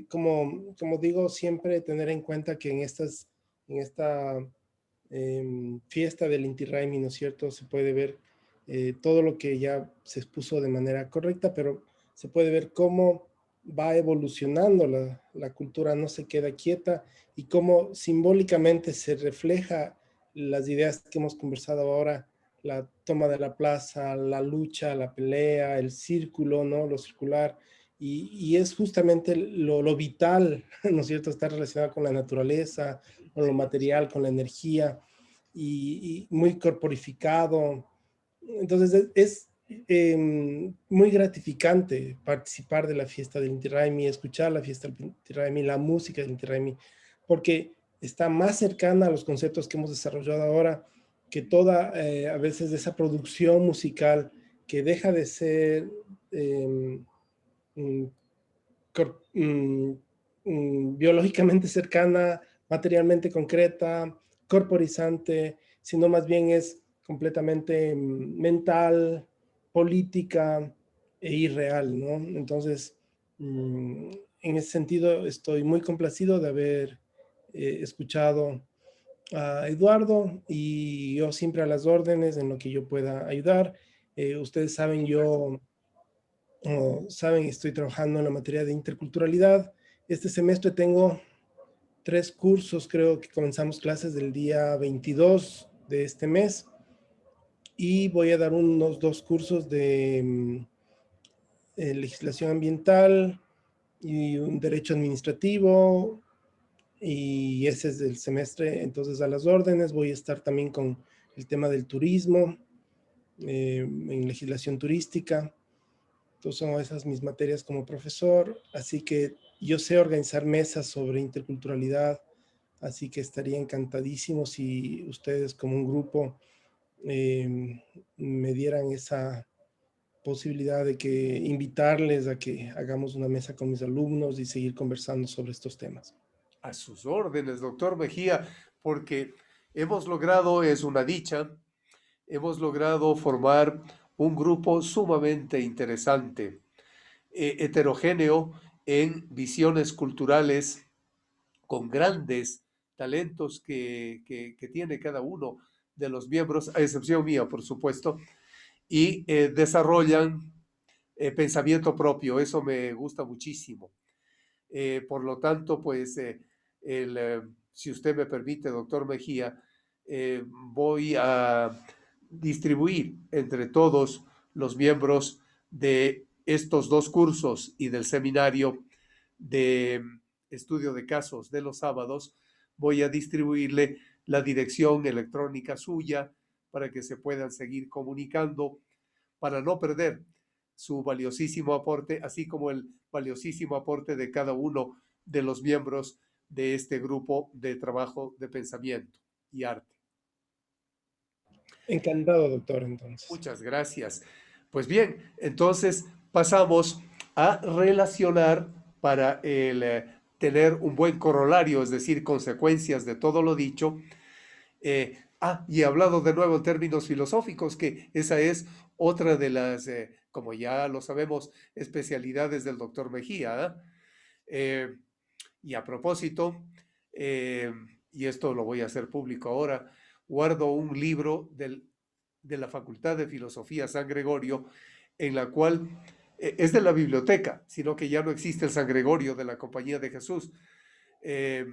como digo, siempre tener en cuenta que en esta fiesta del Inti Raymi, ¿no es cierto? Se puede ver todo lo que ya se expuso de manera correcta, pero se puede ver cómo va evolucionando la cultura, no se queda quieta y cómo simbólicamente se refleja las ideas que hemos conversado ahora, la toma de la plaza, la lucha, la pelea, el círculo, ¿no? Lo circular, y es justamente lo vital, ¿no es cierto? Está relacionado con la naturaleza, con lo material, con la energía, y muy corporificado. Entonces muy gratificante participar de la fiesta del Inti Raymi, escuchar la fiesta del Inti Raymi, la música del Inti Raymi, porque está más cercana a los conceptos que hemos desarrollado ahora que toda, a veces, de esa producción musical que deja de ser eh, mm, mm, biológicamente cercana, materialmente concreta, corporizante, sino más bien es completamente mental, política e irreal, ¿no? Entonces, en ese sentido, estoy muy complacido de haber escuchado a Eduardo, y yo siempre a las órdenes en lo que yo pueda ayudar. Ustedes saben, como saben, estoy trabajando en la materia de interculturalidad. Este semestre tengo 3 cursos, creo que comenzamos clases del día 22 de este mes, y voy a dar unos 2 cursos de legislación ambiental y un derecho administrativo, y ese es del semestre. Entonces, a las órdenes. Voy a estar también con el tema del turismo, en legislación turística. Entonces, son esas mis materias como profesor, así que yo sé organizar mesas sobre interculturalidad, así que estaría encantadísimo si ustedes, como un grupo, me dieran esa posibilidad de que invitarles a que hagamos una mesa con mis alumnos y seguir conversando sobre estos temas. A sus órdenes, doctor Mejía, porque hemos logrado, es una dicha, hemos logrado formar un grupo sumamente interesante, heterogéneo en visiones culturales, con grandes talentos que tiene cada uno de los miembros, a excepción mía, por supuesto, y desarrollan pensamiento propio. Eso me gusta muchísimo. Por lo tanto, pues, si usted me permite, doctor Mejía, voy a distribuir entre todos los miembros de estos 2 cursos y del seminario de estudio de casos de los sábados, voy a distribuirle la dirección electrónica suya para que se puedan seguir comunicando, para no perder su valiosísimo aporte, así como el valiosísimo aporte de cada uno de los miembros de este grupo de trabajo de pensamiento y arte. Encantado, doctor, entonces. Muchas gracias. Pues bien, entonces pasamos a relacionar para tener un buen corolario, es decir, consecuencias de todo lo dicho. Y he hablado de nuevo en términos filosóficos, que esa es otra de las, como ya lo sabemos, especialidades del doctor Mejía. Y a propósito, eh, y esto lo voy a hacer público ahora, guardo un libro de la Facultad de Filosofía San Gregorio, en la cual es de la biblioteca, sino que ya no existe el San Gregorio de la Compañía de Jesús. Eh,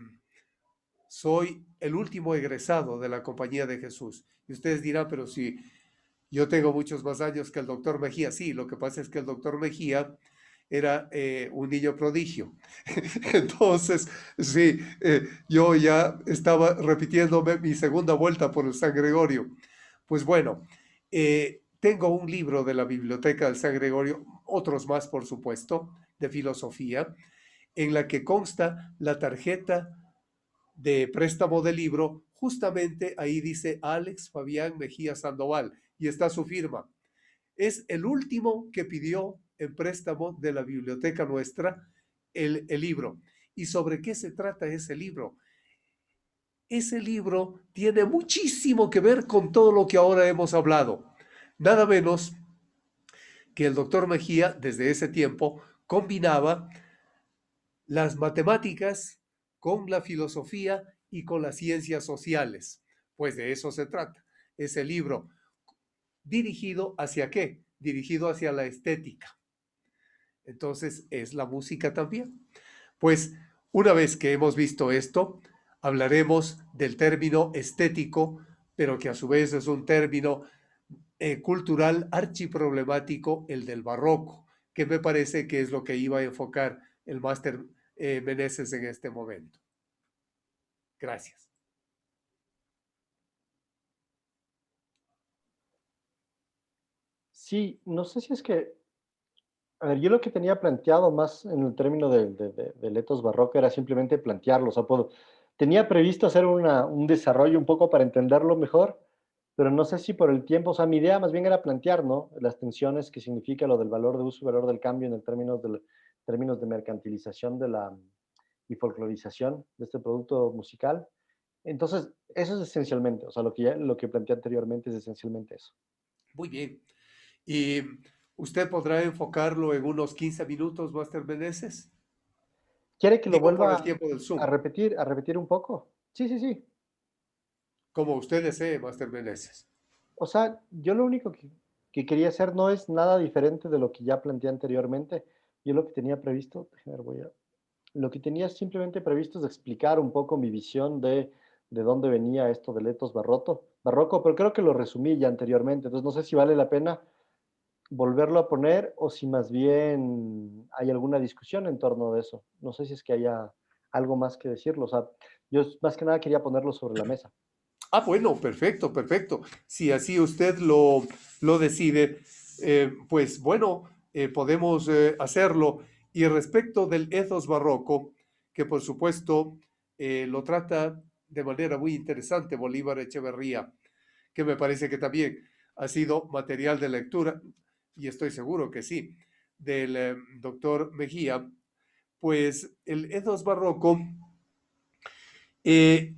Soy el último egresado de la Compañía de Jesús. Y ustedes dirán, pero si yo tengo muchos más años que el doctor Mejía. Sí, lo que pasa es que el doctor Mejía era un niño prodigio. Entonces, sí, yo ya estaba repitiéndome mi segunda vuelta por el San Gregorio. Pues bueno, tengo un libro de la biblioteca del San Gregorio, otros más, por supuesto, de filosofía, en la que consta la tarjeta de préstamo del libro. Justamente ahí dice Alex Fabián Mejía Sandoval y está su firma. Es el último que pidió en préstamo de la biblioteca nuestra el libro. ¿Y sobre qué se trata ese libro? Ese libro tiene muchísimo que ver con todo lo que ahora hemos hablado. Nada menos que el doctor Mejía, desde ese tiempo, combinaba las matemáticas con la filosofía y con las ciencias sociales. Pues de eso se trata. Ese libro dirigido hacia qué? Dirigido hacia la estética. Entonces es la música también. Pues una vez que hemos visto esto, hablaremos del término estético, pero que a su vez es un término cultural archiproblemático, el del barroco, que me parece que es lo que iba a enfocar el máster Meneses en este momento. Gracias. Sí, no sé si es que, a ver, yo lo que tenía planteado más en el término del etos barroco era simplemente plantearlo, o sea, tenía previsto hacer un desarrollo un poco para entenderlo mejor, pero no sé si por el tiempo, o sea, mi idea más bien era plantear, ¿no? Las tensiones que significa lo del valor de uso y valor del cambio en el términos de mercantilización y folclorización de este producto musical. Entonces, eso es esencialmente, o sea, lo que planteé anteriormente es esencialmente eso. Muy bien. ¿Y usted podrá enfocarlo en unos 15 minutos, máster Meneses? ¿Quiere que lo Digo por el vuelva tiempo del Zoom. a repetir un poco? Sí, sí, sí. Como usted desee, máster Meneses. O sea, yo lo único que quería hacer no es nada diferente de lo que ya planteé anteriormente. Yo lo que tenía previsto, déjame ver, lo que tenía simplemente previsto es explicar un poco mi visión de dónde venía esto del etos barroco, pero creo que lo resumí ya anteriormente. Entonces no sé si vale la pena volverlo a poner o si más bien hay alguna discusión en torno de eso. No sé si es que haya algo más que decirlo. O sea, yo más que nada quería ponerlo sobre la mesa. Ah, bueno, perfecto, perfecto. Si así usted lo decide, pues bueno, podemos hacerlo. Y respecto del ethos barroco, que por supuesto lo trata de manera muy interesante Bolívar Echeverría, que me parece que también ha sido material de lectura, y estoy seguro que sí, del doctor Mejía, pues el ethos barroco eh,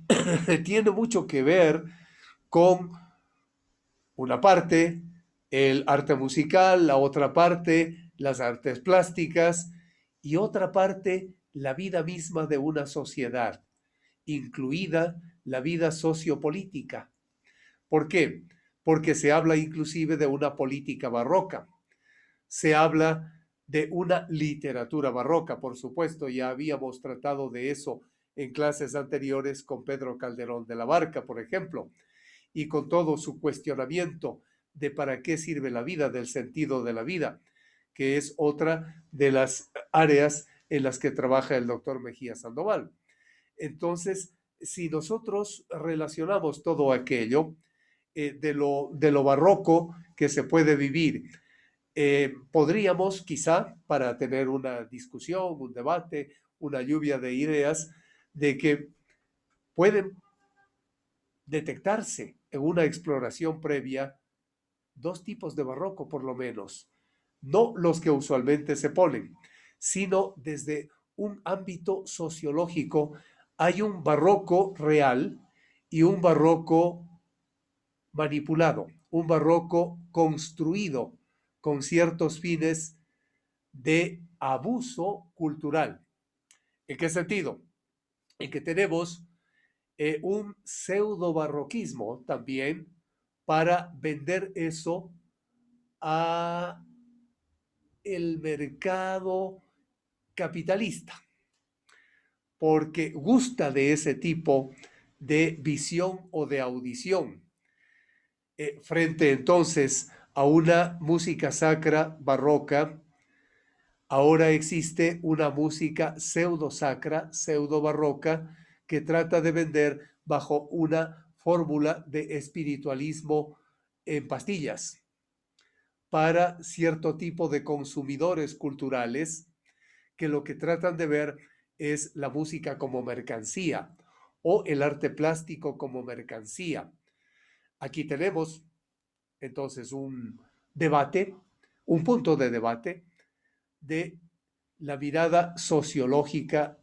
tiene mucho que ver con una parte el arte musical, la otra parte las artes plásticas y otra parte la vida misma de una sociedad, incluida la vida sociopolítica. ¿Por qué? Porque se habla inclusive de una política barroca, se habla de una literatura barroca, por supuesto, ya habíamos tratado de eso en clases anteriores con Pedro Calderón de la Barca, por ejemplo, y con todo su cuestionamiento de para qué sirve la vida, del sentido de la vida, que es otra de las áreas en las que trabaja el doctor Mejía Sandoval. Entonces, si nosotros relacionamos todo aquello de lo barroco que se puede vivir, podríamos quizá, para tener una discusión, un debate, una lluvia de ideas, de que pueden detectarse en una exploración previa dos tipos de barroco, por lo menos, no los que usualmente se ponen, sino desde un ámbito sociológico. Hay un barroco real y un barroco manipulado, un barroco construido con ciertos fines de abuso cultural. ¿En qué sentido? En que tenemos un pseudo barroquismo también para vender eso a el mercado capitalista, porque gusta de ese tipo de visión o de audición. Frente entonces a una música sacra barroca, ahora existe una música pseudo sacra, pseudo barroca, que trata de vender bajo una fórmula de espiritualismo en pastillas para cierto tipo de consumidores culturales que lo que tratan de ver es la música como mercancía o el arte plástico como mercancía. Aquí tenemos entonces un debate, un punto de debate de la mirada sociológica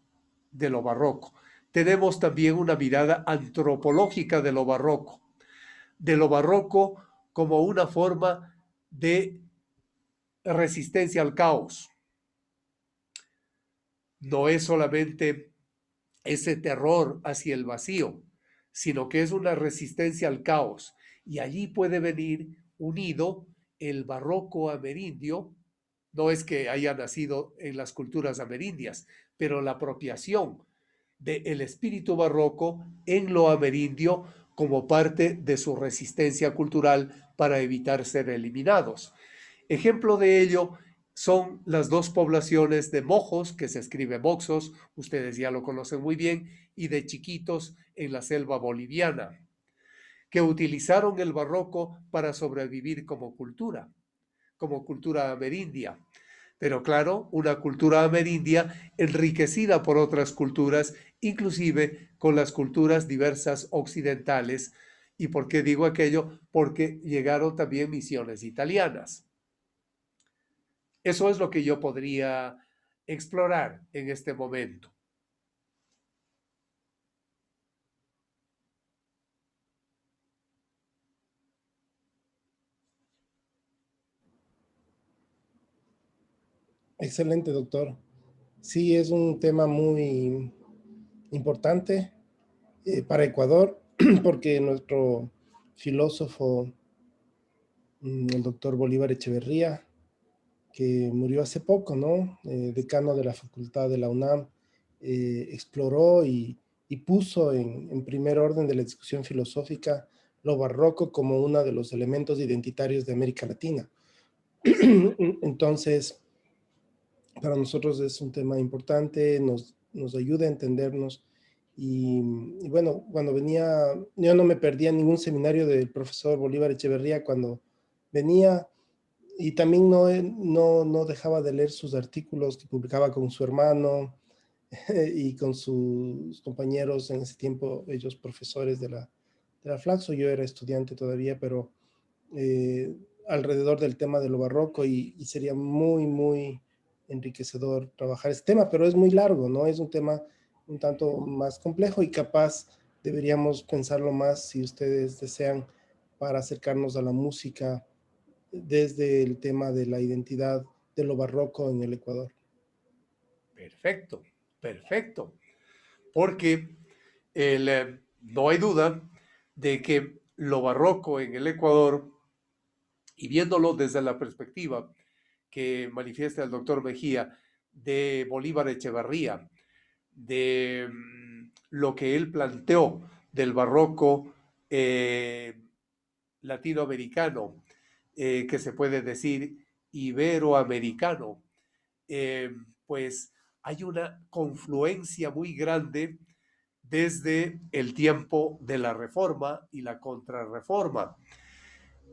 de lo barroco. Tenemos también una mirada antropológica de lo barroco como una forma de resistencia al caos. no es solamente ese terror hacia el vacío, sino que es una resistencia al caos. Y allí puede venir unido el barroco amerindio. No es que haya nacido en las culturas amerindias, pero la apropiación del espíritu barroco en lo amerindio como parte de su resistencia cultural para evitar ser eliminados. Ejemplo de ello son las dos poblaciones de Mojos, que se escribe Moxos, ustedes ya lo conocen muy bien, y de Chiquitos en la selva boliviana, que utilizaron el barroco para sobrevivir como cultura amerindia. Pero claro, una cultura amerindia enriquecida por otras culturas, inclusive con las culturas diversas occidentales. ¿Y por qué digo aquello? Porque llegaron también misiones italianas. Eso es lo que yo podría explorar en este momento. Excelente, doctor. Sí, es un tema muy importante para Ecuador, porque nuestro filósofo, el doctor Bolívar Echeverría, que murió hace poco, ¿no? Decano de la Facultad de la UNAM, exploró y puso en primer orden de la discusión filosófica lo barroco como uno de los elementos identitarios de América Latina. Entonces, para nosotros es un tema importante, nos ayuda a entendernos. Y bueno, cuando venía, yo no me perdía ningún seminario del profesor Bolívar Echeverría cuando venía, y también no dejaba de leer sus artículos que publicaba con su hermano y con sus compañeros en ese tiempo, ellos profesores de la Flaxo. Yo era estudiante todavía, pero eh, alrededor del tema de lo barroco, y sería muy enriquecedor trabajar este tema, pero es muy largo, ¿no? Es un tema un tanto más complejo y capaz deberíamos pensarlo más, si ustedes desean, para acercarnos a la música desde el tema de la identidad de lo barroco en el Ecuador. Perfecto, perfecto. Porque no hay duda de que lo barroco en el Ecuador, y viéndolo desde la perspectiva que manifiesta el doctor Mejía de Bolívar Echeverría, de lo que él planteó del barroco latinoamericano, que se puede decir iberoamericano, eh, pues hay una confluencia muy grande desde el tiempo de la Reforma y la Contrarreforma,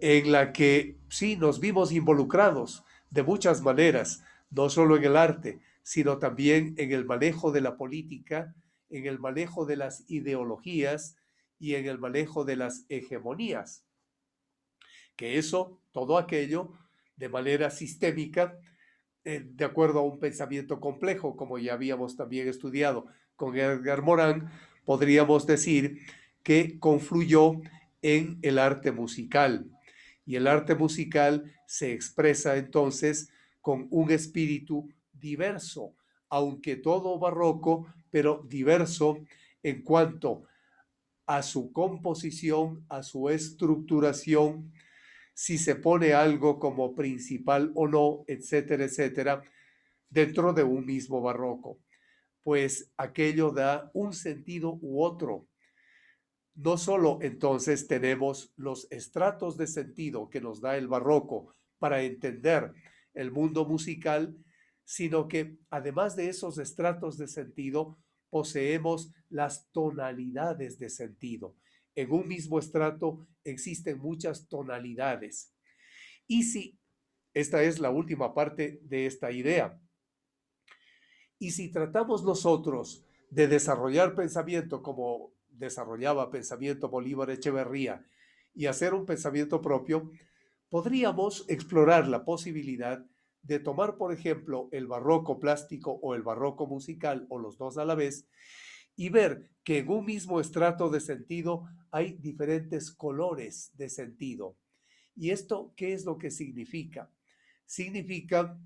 en la que sí nos vimos involucrados de muchas maneras, no solo en el arte, sino también en el manejo de la política, en el manejo de las ideologías y en el manejo de las hegemonías. Que eso, todo aquello, de manera sistémica, de acuerdo a un pensamiento complejo, como ya habíamos también estudiado con Edgar Morán, podríamos decir que confluyó en el arte musical. Y el arte musical se expresa entonces con un espíritu diverso, aunque todo barroco, pero diverso en cuanto a su composición, a su estructuración, si se pone algo como principal o no, etcétera, etcétera, dentro de un mismo barroco. Pues aquello da un sentido u otro. No solo entonces tenemos los estratos de sentido que nos da el barroco para entender el mundo musical, sino que además de esos estratos de sentido, poseemos las tonalidades de sentido. En un mismo estrato existen muchas tonalidades. Y si, esta es la última parte de esta idea, y si tratamos nosotros de desarrollar pensamiento como desarrollaba pensamiento Bolívar Echeverría y hacer un pensamiento propio, podríamos explorar la posibilidad de tomar, por ejemplo, el barroco plástico o el barroco musical, o los dos a la vez, y ver que en un mismo estrato de sentido hay diferentes colores de sentido. ¿Y esto qué es lo que significa? Significa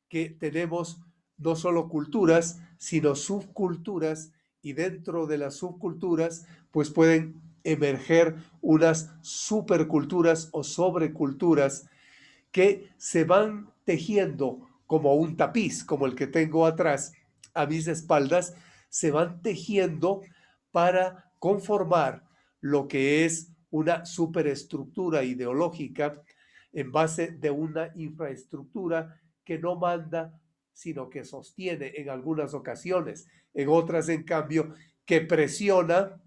que tenemos no solo culturas, sino subculturas, y dentro de las subculturas, pues pueden emerger unas superculturas o sobreculturas que se van tejiendo como un tapiz, como el que tengo atrás a mis espaldas, se van tejiendo para conformar lo que es una superestructura ideológica en base de una infraestructura que no manda, sino que sostiene en algunas ocasiones, en otras, en cambio, que presiona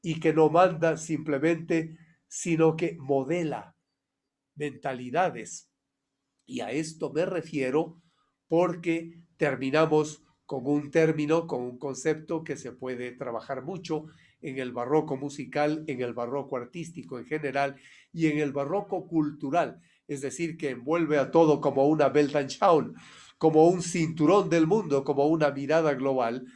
y que no manda simplemente, sino que modela mentalidades. Y a esto me refiero porque terminamos con un término, con un concepto que se puede trabajar mucho en el barroco musical, en el barroco artístico en general y en el barroco cultural, es decir, que envuelve a todo como una Weltanschauung, como un cinturón del mundo, como una mirada global,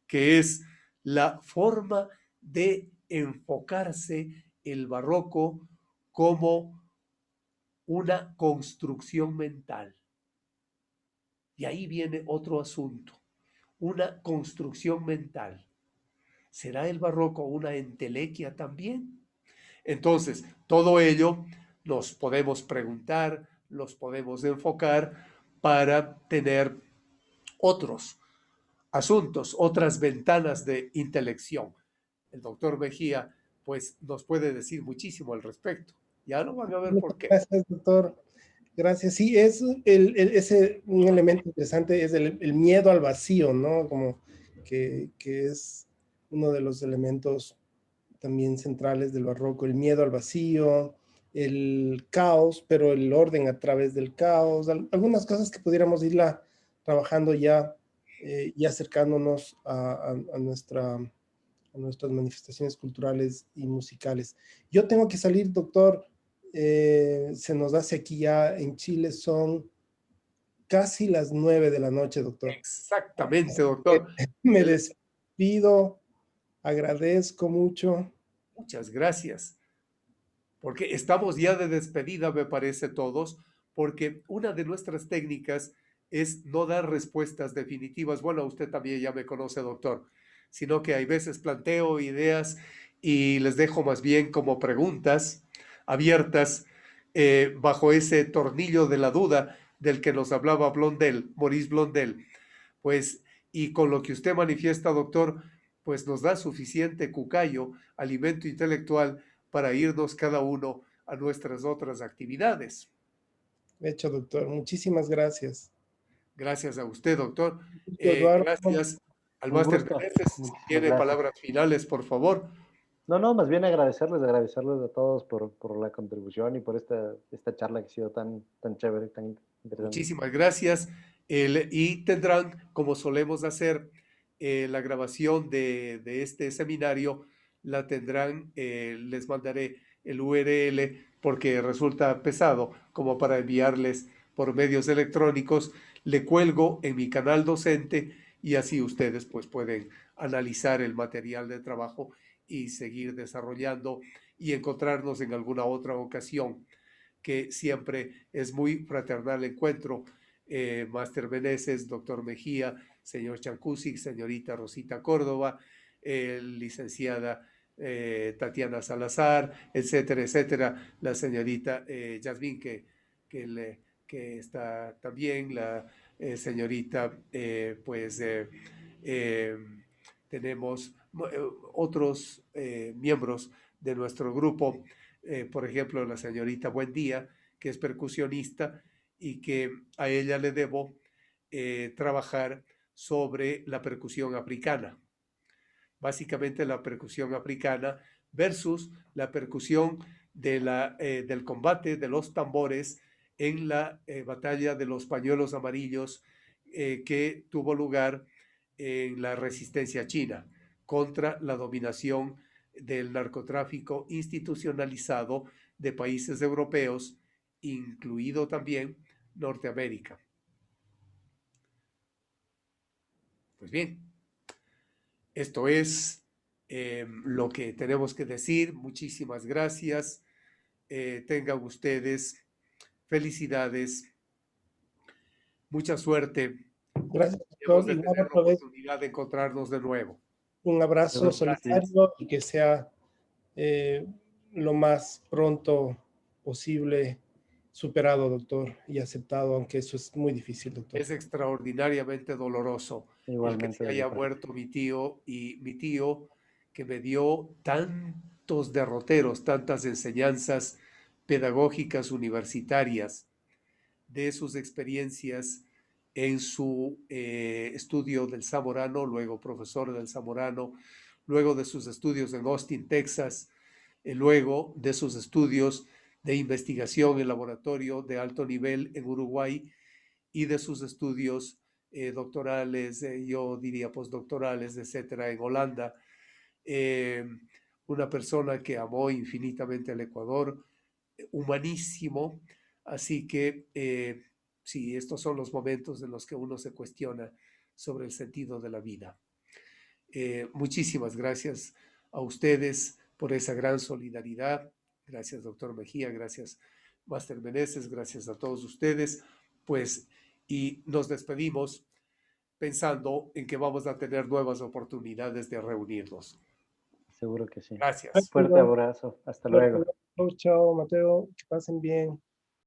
que es la forma de enfocarse el barroco como una construcción mental. Y ahí viene otro asunto, una construcción mental. ¿Será el barroco una entelequia también? Entonces, todo ello nos podemos preguntar, los podemos enfocar para tener otros asuntos, otras ventanas de intelección. El doctor Mejía, pues, nos puede decir muchísimo al respecto. Ya lo van a ver por qué. Gracias, doctor. Gracias. Sí, es un elemento interesante, es el miedo al vacío, ¿no? Como que es uno de los elementos también centrales del barroco, el miedo al vacío, el caos, pero el orden a través del caos, algunas cosas que pudiéramos irla trabajando ya y acercándonos a nuestras manifestaciones culturales y musicales. Yo tengo que salir, doctor. Se nos hace aquí ya en Chile, son casi las 9 de la noche, doctor. Exactamente, doctor. Me despido, agradezco mucho. Muchas gracias, porque estamos ya de despedida, me parece todos, porque una de nuestras técnicas es no dar respuestas definitivas. Bueno, usted también ya me conoce, doctor, sino que hay veces planteo ideas y les dejo más bien como preguntas abiertas bajo ese tornillo de la duda del que nos hablaba Blondel, Maurice Blondel. Pues, y con lo que usted manifiesta, doctor, pues nos da suficiente cucayo, alimento intelectual para irnos cada uno a nuestras otras actividades. Hecho, doctor. Muchísimas gracias. Gracias a usted, doctor. Eduardo, Gracias al Un máster gusto. Meneses. Si Muchísimas tiene gracias. palabras finales, por favor. No, no, más bien agradecerles a todos por la contribución y por esta charla que ha sido tan chévere, tan interesante. Muchísimas gracias. Y tendrán, como solemos hacer, la grabación de este seminario, la tendrán, les mandaré el URL porque resulta pesado como para enviarles por medios electrónicos. Le cuelgo en mi canal docente y así ustedes pues pueden analizar el material de trabajo y seguir desarrollando y encontrarnos en alguna otra ocasión, que siempre es muy fraternal encuentro. Máster Meneses, doctor Mejía, señor Chancusic, señorita Rosita Córdoba, licenciada Tatiana Salazar, etcétera, etcétera, la señorita Yasmín, que está también, la señorita, tenemos otros miembros de nuestro grupo, por ejemplo, la señorita Buendía, que es percusionista y que a ella le debo trabajar sobre la percusión africana. Básicamente la percusión africana versus la percusión del combate de los tambores en la batalla de los pañuelos amarillos que tuvo lugar en la resistencia china contra la dominación del narcotráfico institucionalizado de países europeos, incluido también Norteamérica. Pues bien, esto es lo que tenemos que decir. Muchísimas gracias. Tengan ustedes felicidades, mucha suerte Gracias, Hemos doctor. de Igual tener la otra vez, oportunidad de encontrarnos de nuevo. un abrazo Seguro que sí. solidario y que sea lo más pronto posible superado, doctor, y aceptado, aunque eso es muy difícil, doctor. Es extraordinariamente doloroso el que Igualmente, se haya doctor. muerto mi tío, y mi tío que me dio tantos derroteros, tantas enseñanzas pedagógicas universitarias de sus experiencias en su estudio del Zamorano, luego profesor del Zamorano, luego de sus estudios en Austin, Texas, luego de sus estudios de investigación en laboratorio de alto nivel en Uruguay y de sus estudios doctorales, yo diría postdoctorales, etcétera, en Holanda. Eh, una persona que amó infinitamente el Ecuador, humanísimo, así que sí, estos son los momentos en los que uno se cuestiona sobre el sentido de la vida. Muchísimas gracias a ustedes por esa gran solidaridad. Gracias, doctor Mejía, gracias, Máster Meneses, gracias a todos ustedes. Pues, y nos despedimos pensando en que vamos a tener nuevas oportunidades de reunirnos. Seguro que sí. Gracias. Fuerte abrazo. Hasta luego. Chao, Mateo, que pasen bien.